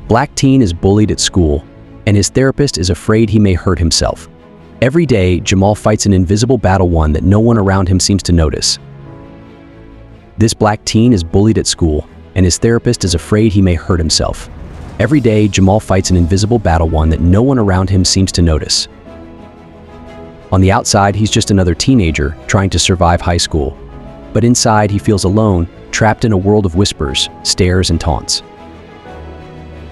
Black teen is bullied at school, and his therapist is afraid he may hurt himself. Every day, Jamal fights an invisible battle, one that no one around him seems to notice. This black teen is bullied at school, and his therapist is afraid he may hurt himself. Every day, Jamal fights an invisible battle, one that no one around him seems to notice. On the outside, he's just another teenager trying to survive high school. But inside, he feels alone, trapped in a world of whispers, stares, and taunts.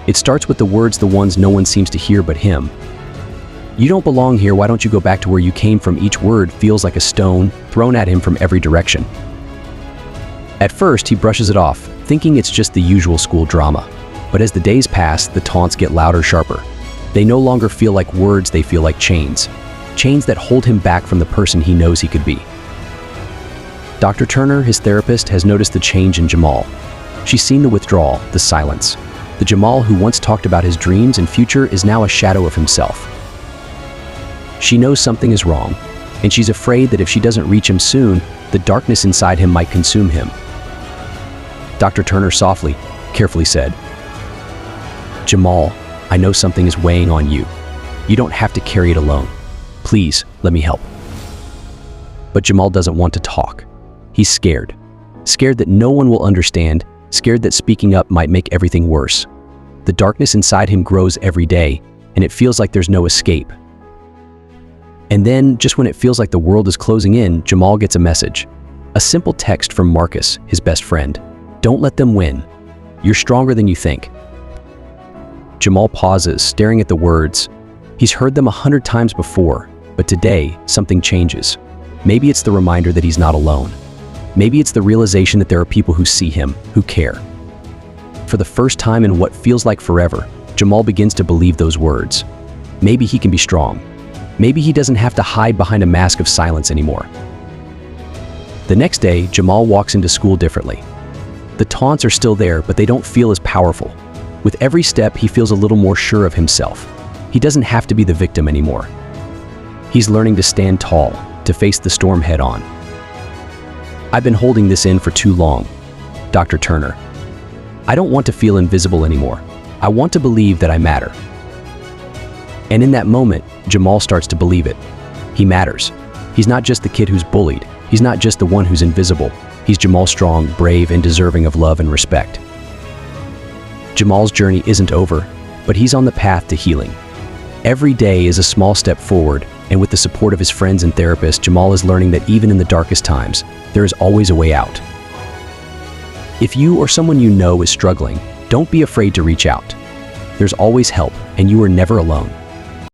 It starts with the words, the ones no one seems to hear but him. "You don't belong here, why don't you go back to where you came from?" Each word feels like a stone thrown at him from every direction. At first, he brushes it off, thinking it's just the usual school drama. But as the days pass, the taunts get louder, sharper. They no longer feel like words, they feel like chains. Chains that hold him back from the person he knows he could be. Dr. Turner, his therapist, has noticed the change in Jamal. She's seen the withdrawal, the silence. The Jamal who once talked about his dreams and future is now a shadow of himself. She knows something is wrong, and she's afraid that if she doesn't reach him soon, the darkness inside him might consume him. Dr. Turner softly, carefully said, "Jamal, I know something is weighing on you. You don't have to carry it alone. Please, let me help." But Jamal doesn't want to talk. He's scared. Scared that no one will understand, scared that speaking up might make everything worse. The darkness inside him grows every day, and it feels like there's no escape. And then, just when it feels like the world is closing in, Jamal gets a message. A simple text from Marcus, his best friend. "Don't let them win. You're stronger than you think." Jamal pauses, staring at the words. He's heard them 100 times before, but today, something changes. Maybe it's the reminder that he's not alone. Maybe it's the realization that there are people who see him, who care. For the first time in what feels like forever, Jamal begins to believe those words. Maybe he can be strong. Maybe he doesn't have to hide behind a mask of silence anymore. The next day, Jamal walks into school differently. The taunts are still there, but they don't feel as powerful. With every step, he feels a little more sure of himself. He doesn't have to be the victim anymore. He's learning to stand tall, to face the storm head on. "I've been holding this in for too long, Dr. Turner. I don't want to feel invisible anymore. I want to believe that I matter." And in that moment, Jamal starts to believe it. He matters. He's not just the kid who's bullied. He's not just the one who's invisible. He's Jamal, strong, brave, and deserving of love and respect. Jamal's journey isn't over, but he's on the path to healing. Every day is a small step forward, and with the support of his friends and therapists, Jamal is learning that even in the darkest times, there is always a way out. If you or someone you know is struggling, don't be afraid to reach out. There's always help, and you are never alone.